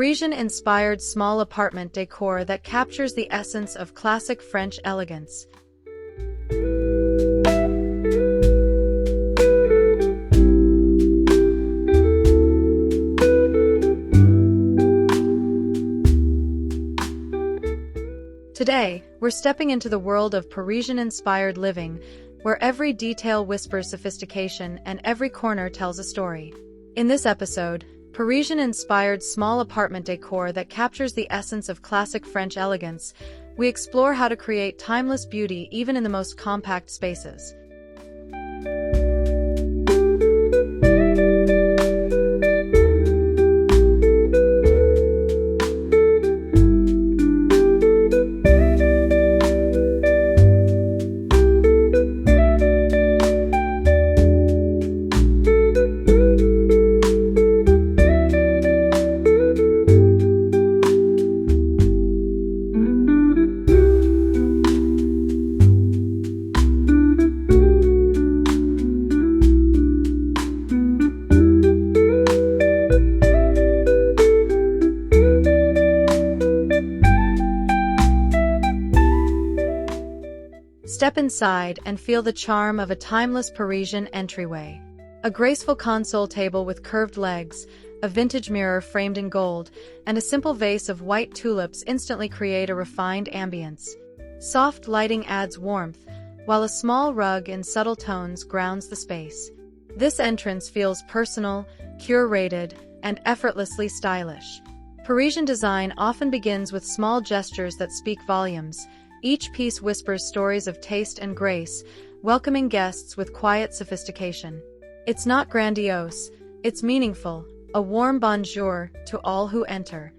Parisian-inspired small apartment decor that captures the essence of classic French elegance. Today, we're stepping into the world of Parisian-inspired living, where every detail whispers sophistication and every corner tells a story. In this episode, Parisian-inspired small apartment decor that captures the essence of classic French elegance, we explore how to create timeless beauty even in the most compact spaces. Step inside and feel the charm of a timeless Parisian entryway. A graceful console table with curved legs, a vintage mirror framed in gold, and a simple vase of white tulips instantly create a refined ambience. Soft lighting adds warmth, while a small rug in subtle tones grounds the space. This entrance feels personal, curated, and effortlessly stylish. Parisian design often begins with small gestures that speak volumes. Each piece whispers stories of taste and grace, welcoming guests with quiet sophistication. It's not grandiose, it's meaningful, a warm bonjour to all who enter.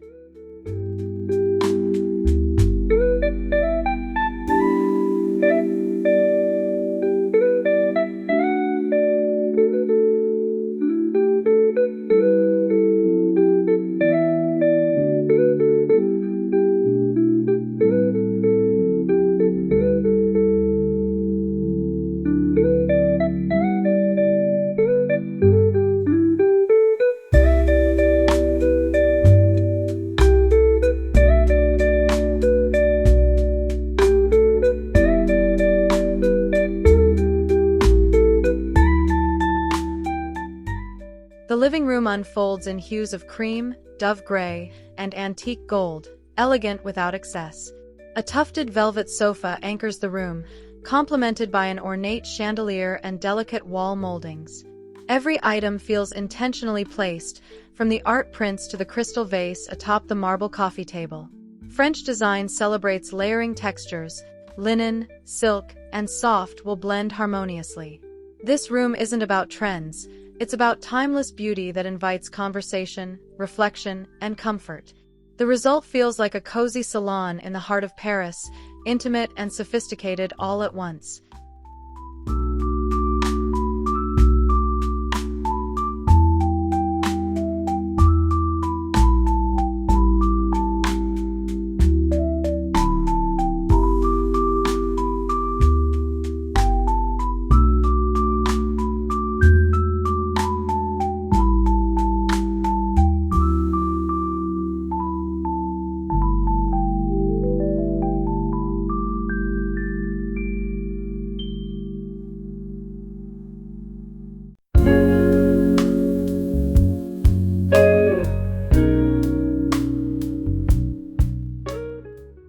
The living room unfolds in hues of cream, dove gray, and antique gold, elegant without excess. A tufted velvet sofa anchors the room, complemented by an ornate chandelier and delicate wall moldings. Every item feels intentionally placed, from the art prints to the crystal vase atop the marble coffee table. French design celebrates layering textures. Linen, silk, and soft will blend harmoniously. This room isn't about trends. It's about timeless beauty that invites conversation, reflection, and comfort. The result feels like a cozy salon in the heart of Paris, intimate and sophisticated all at once.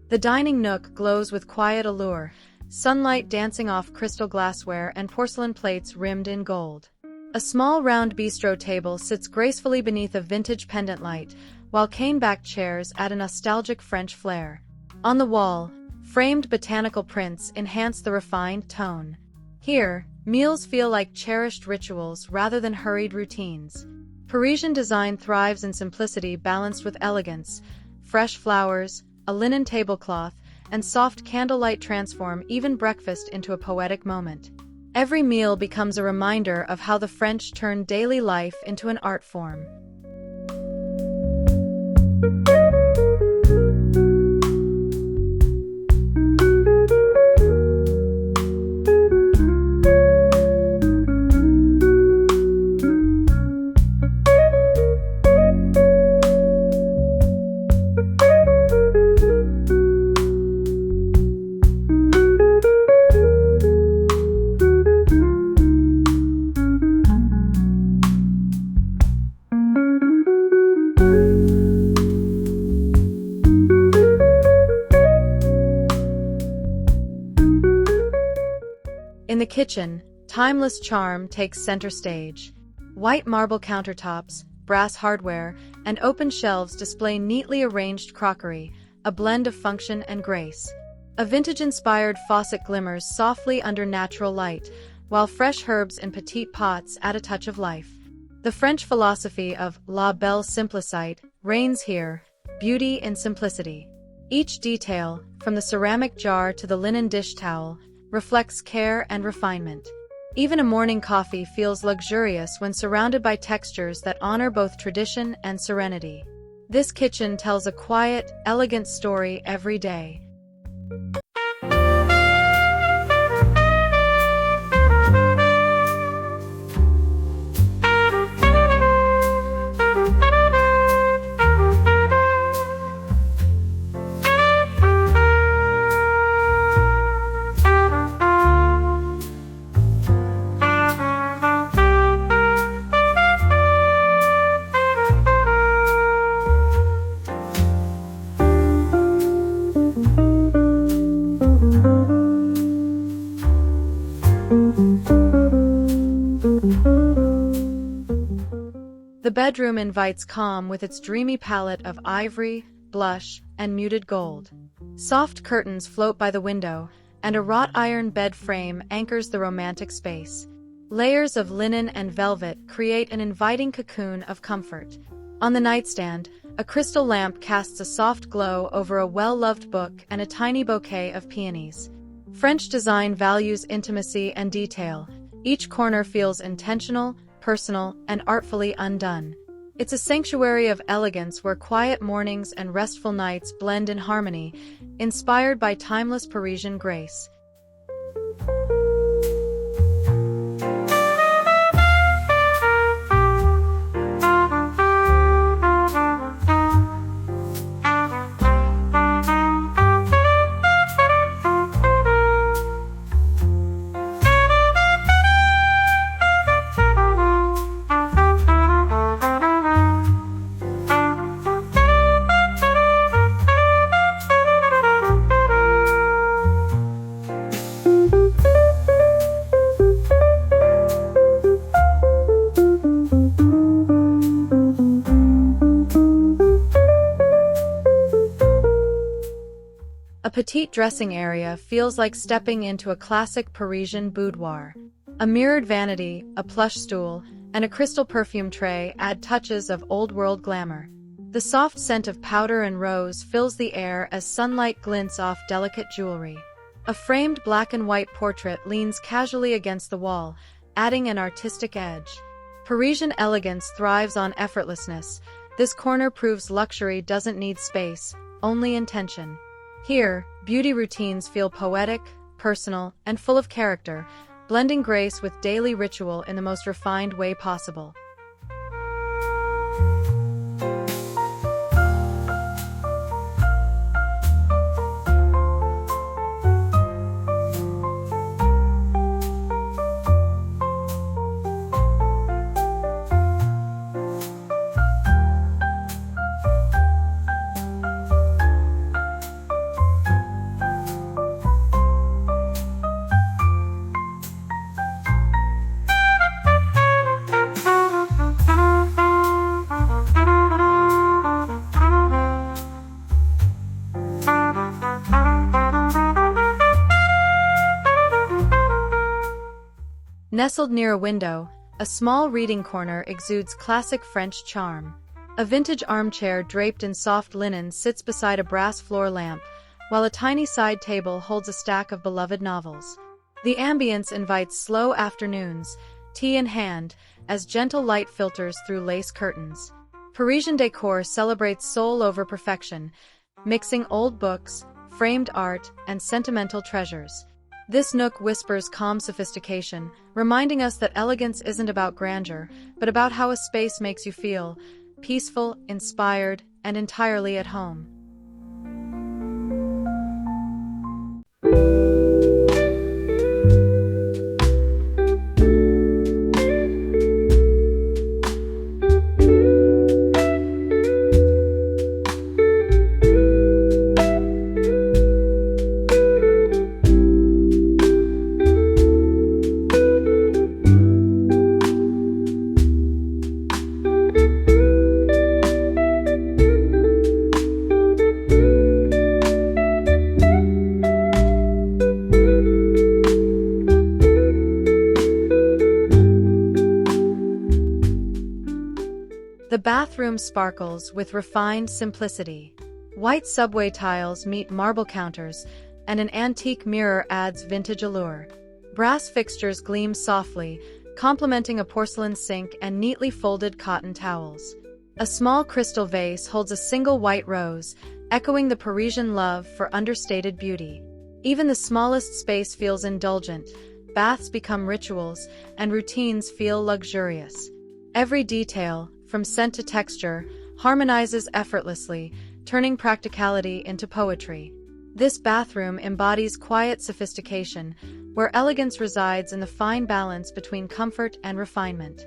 The dining nook glows with quiet allure, sunlight dancing off crystal glassware and porcelain plates rimmed in gold. A small round bistro table sits gracefully beneath a vintage pendant light, while cane-backed chairs add a nostalgic French flair. On the wall, framed botanical prints enhance the refined tone. Here, meals feel like cherished rituals rather than hurried routines. Parisian design thrives in simplicity balanced with elegance. Fresh flowers, a linen tablecloth, and soft candlelight transform even breakfast into a poetic moment. Every meal becomes a reminder of how the French turned daily life into an art form. the kitchen, timeless charm takes center stage. White marble countertops, brass hardware, and open shelves display neatly arranged crockery, a blend of function and grace. A vintage-inspired faucet glimmers softly under natural light, while fresh herbs in petite pots add a touch of life. The French philosophy of la belle simplicite reigns here, beauty in simplicity. Each detail, from the ceramic jar to the linen dish towel, reflects care and refinement. Even a morning coffee feels luxurious when surrounded by textures that honor both tradition and serenity. This kitchen tells a quiet, elegant story every day. The bedroom invites calm with its dreamy palette of ivory, blush, and muted gold. Soft curtains float by the window, and a wrought iron bed frame anchors the romantic space. Layers of linen and velvet create an inviting cocoon of comfort. On the nightstand, a crystal lamp casts a soft glow over a well-loved book and a tiny bouquet of peonies. French design values intimacy and detail. Each corner feels intentional, personal, and artfully undone. It's a sanctuary of elegance where quiet mornings and restful nights blend in harmony, inspired by timeless Parisian grace. A petite dressing area feels like stepping into a classic Parisian boudoir. A mirrored vanity, a plush stool, and a crystal perfume tray add touches of old-world glamour. The soft scent of powder and rose fills the air as sunlight glints off delicate jewelry. A framed black and white portrait leans casually against the wall, adding an artistic edge. Parisian elegance thrives on effortlessness. This corner proves luxury doesn't need space, only intention. Here, beauty routines feel poetic, personal, and full of character, blending grace with daily ritual in the most refined way possible. Nestled near a window, a small reading corner exudes classic French charm. A vintage armchair draped in soft linen sits beside a brass floor lamp, while a tiny side table holds a stack of beloved novels. The ambience invites slow afternoons, tea in hand, as gentle light filters through lace curtains. Parisian decor celebrates soul over perfection, mixing old books, framed art, and sentimental treasures. This nook whispers calm sophistication, reminding us that elegance isn't about grandeur, but about how a space makes you feel peaceful, inspired, and entirely at home. The bathroom sparkles with refined simplicity. White subway tiles meet marble counters, and an antique mirror adds vintage allure. Brass fixtures gleam softly, complementing a porcelain sink and neatly folded cotton towels. A small crystal vase holds a single white rose, echoing the Parisian love for understated beauty. Even the smallest space feels indulgent, baths become rituals, and routines feel luxurious. Every detail, from scent to texture, harmonizes effortlessly, turning practicality into poetry. This bathroom embodies quiet sophistication, where elegance resides in the fine balance between comfort and refinement.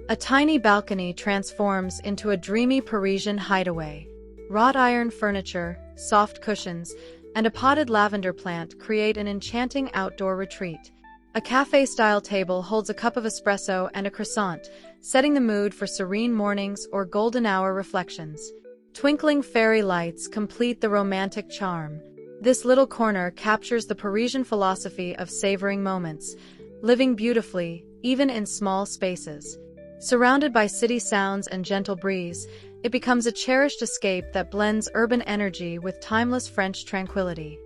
A tiny balcony transforms into a dreamy Parisian hideaway. Wrought iron furniture, soft cushions, and a potted lavender plant create an enchanting outdoor retreat. A cafe-style table holds a cup of espresso and a croissant, setting the mood for serene mornings or golden hour reflections. Twinkling fairy lights complete the romantic charm. This little corner captures the Parisian philosophy of savoring moments, living beautifully, even in small spaces. Surrounded by city sounds and gentle breeze, it becomes a cherished escape that blends urban energy with timeless French tranquility.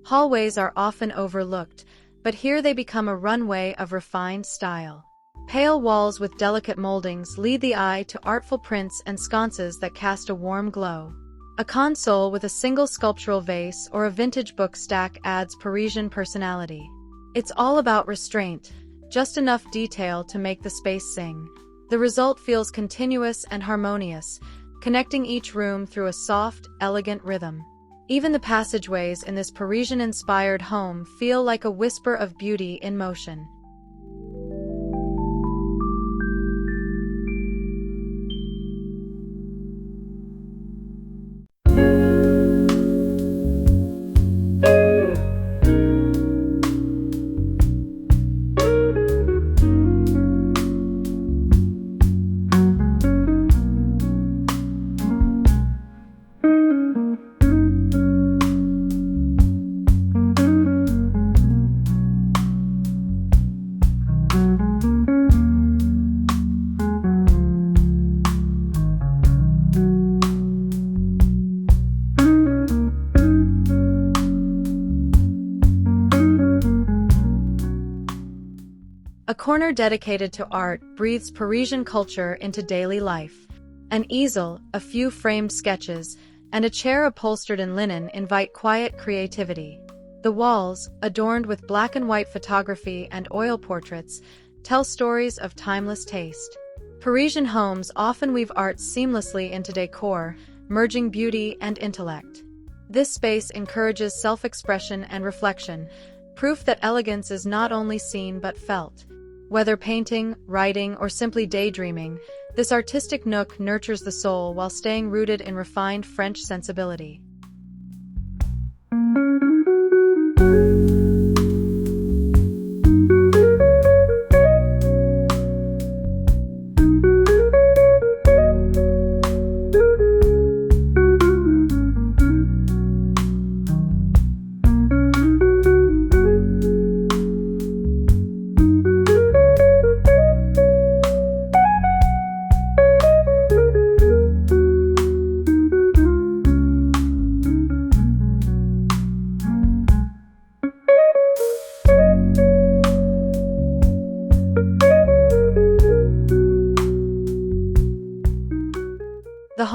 Hallways are often overlooked, but here they become a runway of refined style. Pale walls with delicate moldings lead the eye to artful prints and sconces that cast a warm glow. A console with a single sculptural vase or a vintage book stack adds Parisian personality. It's all about restraint, just enough detail to make the space sing. The result feels continuous and harmonious, connecting each room through a soft, elegant rhythm. Even the passageways in this Parisian-inspired home feel like a whisper of beauty in motion. A corner dedicated to art breathes Parisian culture into daily life. An easel, a few framed sketches, and a chair upholstered in linen invite quiet creativity. The walls, adorned with black and white photography and oil portraits, tell stories of timeless taste. Parisian homes often weave art seamlessly into decor, merging beauty and intellect. This space encourages self-expression and reflection, proof that elegance is not only seen but felt. Whether painting, writing, or simply daydreaming, this artistic nook nurtures the soul while staying rooted in refined French sensibility.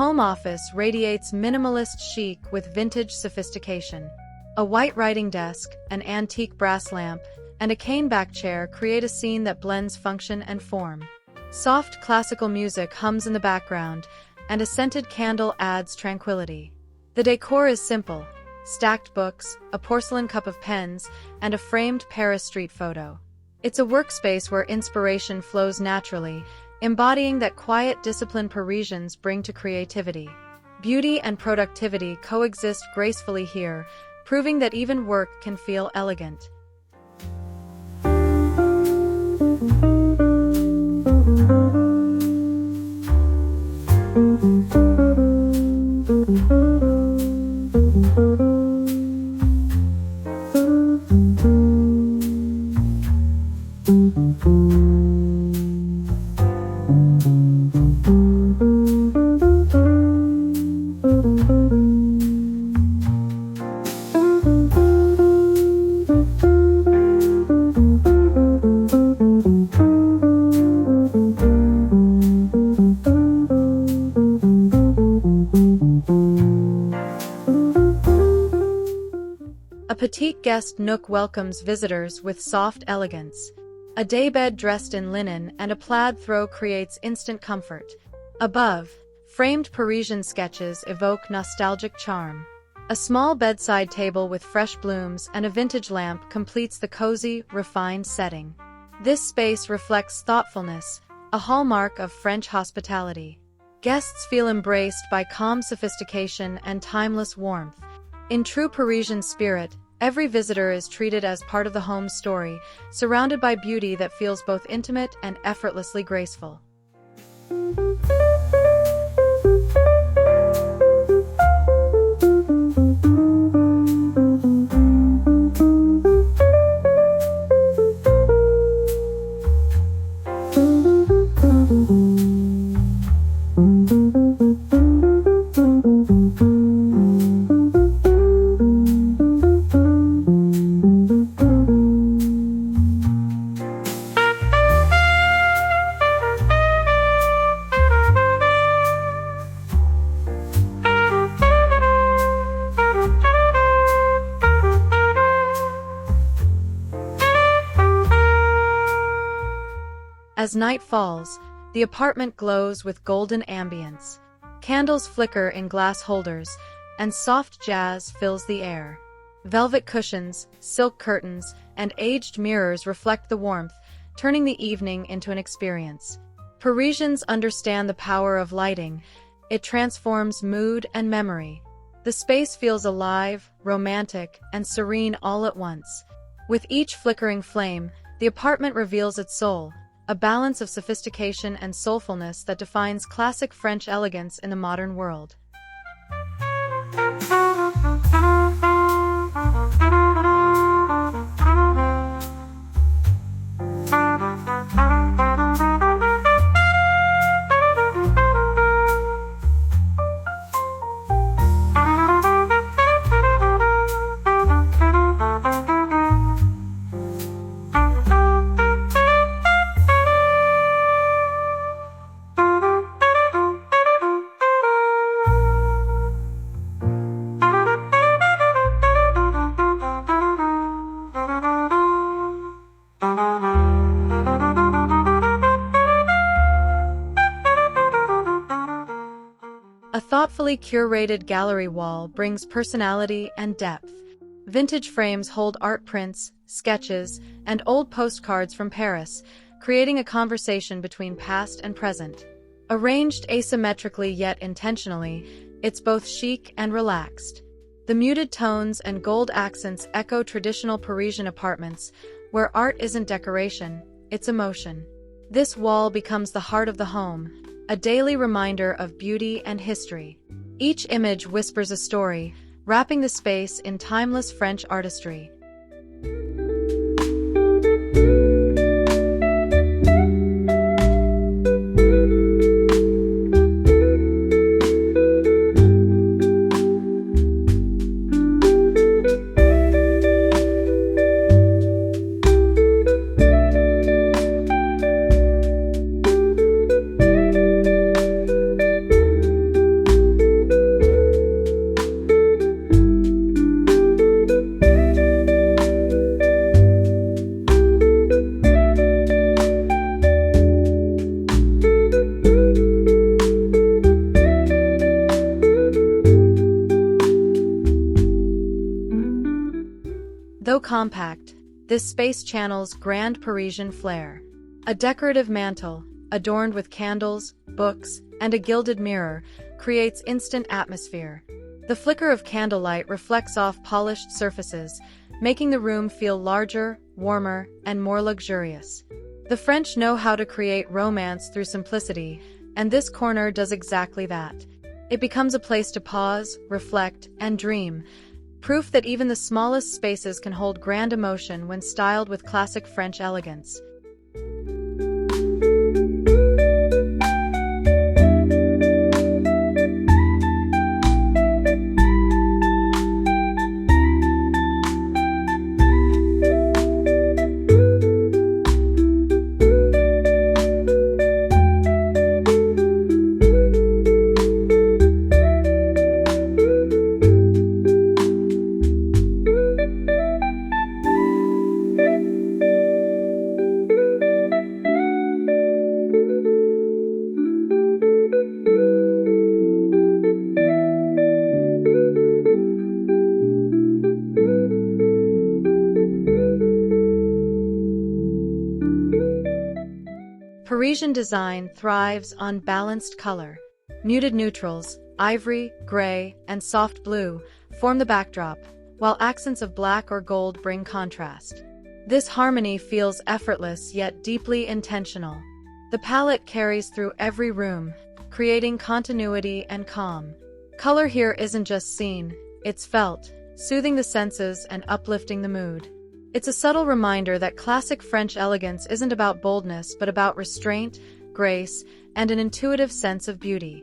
home office radiates minimalist chic with vintage sophistication. A white writing desk, an antique brass lamp, and a caneback chair create a scene that blends function and form. Soft classical music hums in the background, and a scented candle adds tranquility. The decor is simple: stacked books, a porcelain cup of pens, and a framed Paris street photo. It's a workspace where inspiration flows naturally, embodying that quiet discipline Parisians bring to creativity. Beauty and productivity coexist gracefully here, proving that even work can feel elegant. A petite guest nook welcomes visitors with soft elegance. A daybed dressed in linen and a plaid throw creates instant comfort. Above, framed Parisian sketches evoke nostalgic charm. A small bedside table with fresh blooms and a vintage lamp completes the cozy, refined setting. This space reflects thoughtfulness, a hallmark of French hospitality. Guests feel embraced by calm sophistication and timeless warmth. In true Parisian spirit, every visitor is treated as part of the home's story, surrounded by beauty that feels both intimate and effortlessly graceful. As night falls, the apartment glows with golden ambience. Candles flicker in glass holders, and soft jazz fills the air. Velvet cushions, silk curtains, and aged mirrors reflect the warmth, turning the evening into an experience. Parisians understand the power of lighting. It transforms mood and memory. The space feels alive, romantic, and serene all at once. With each flickering flame, the apartment reveals its soul, a balance of sophistication and soulfulness that defines classic French elegance in the modern world. A thoughtfully curated gallery wall brings personality and depth. Vintage frames hold art prints, sketches, and old postcards from Paris, creating a conversation between past and present. Arranged asymmetrically yet intentionally, it's both chic and relaxed. The muted tones and gold accents echo traditional Parisian apartments, where art isn't decoration, it's emotion. This wall becomes the heart of the home, a daily reminder of beauty and history. Each image whispers a story, wrapping the space in timeless French artistry. compact, this space channels grand Parisian flair. A decorative mantle, adorned with candles, books, and a gilded mirror, creates instant atmosphere. The flicker of candlelight reflects off polished surfaces, making the room feel larger, warmer, and more luxurious. The French know how to create romance through simplicity, and this corner does exactly that. It becomes a place to pause, reflect, and dream, proof that even the smallest spaces can hold grand emotion when styled with classic French elegance. Parisian design thrives on balanced color. Muted neutrals, ivory, gray, and soft blue, form the backdrop, while accents of black or gold bring contrast. This harmony feels effortless yet deeply intentional. The palette carries through every room, creating continuity and calm. Color here isn't just seen, it's felt, soothing the senses and uplifting the mood. It's a subtle reminder that classic French elegance isn't about boldness but about restraint, grace, and an intuitive sense of beauty.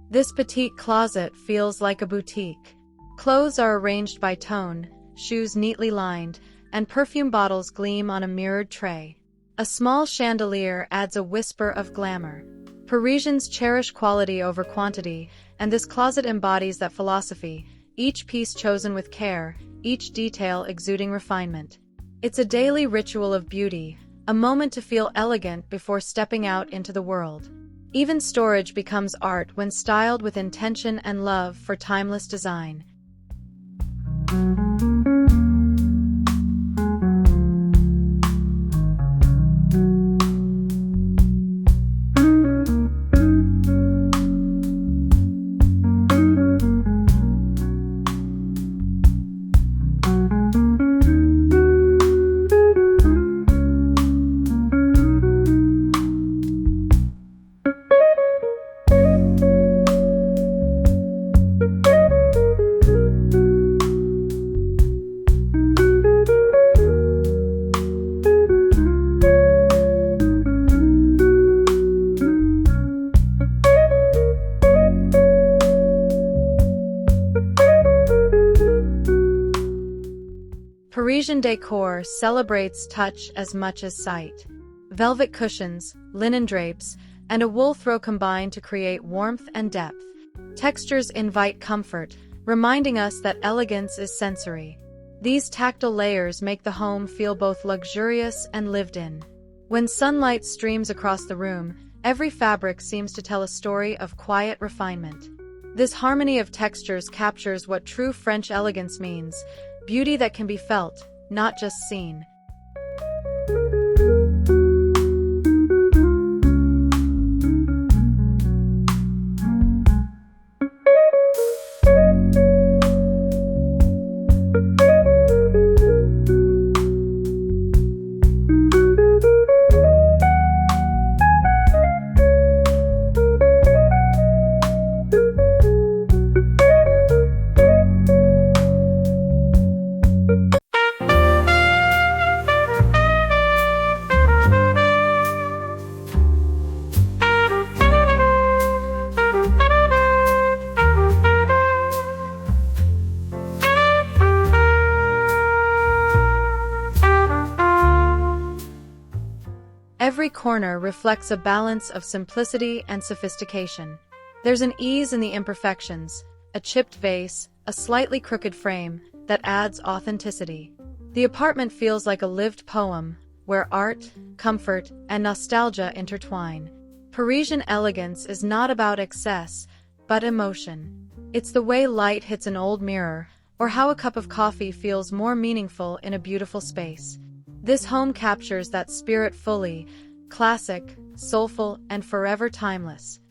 This petite closet feels like a boutique. Clothes are arranged by tone, shoes neatly lined, and perfume bottles gleam on a mirrored tray. A small chandelier adds a whisper of glamour. Parisians cherish quality over quantity, and this closet embodies that philosophy, each piece chosen with care, each detail exuding refinement. It's a daily ritual of beauty, a moment to feel elegant before stepping out into the world. Even storage becomes art when styled with intention and love for timeless design. Parisian decor celebrates touch as much as sight. Velvet cushions, linen drapes, and a wool throw combine to create warmth and depth. Textures invite comfort, reminding us that elegance is sensory. These tactile layers make the home feel both luxurious and lived in. When sunlight streams across the room, every fabric seems to tell a story of quiet refinement. This harmony of textures captures what true French elegance means: beauty that can be felt, not just seen. Every corner reflects a balance of simplicity and sophistication. There's an ease in the imperfections, a chipped vase, a slightly crooked frame, that adds authenticity. The apartment feels like a lived poem, where art, comfort, and nostalgia intertwine. Parisian elegance is not about excess, but emotion. It's the way light hits an old mirror, or how a cup of coffee feels more meaningful in a beautiful space. This home captures that spirit fully, classic, soulful, and forever timeless.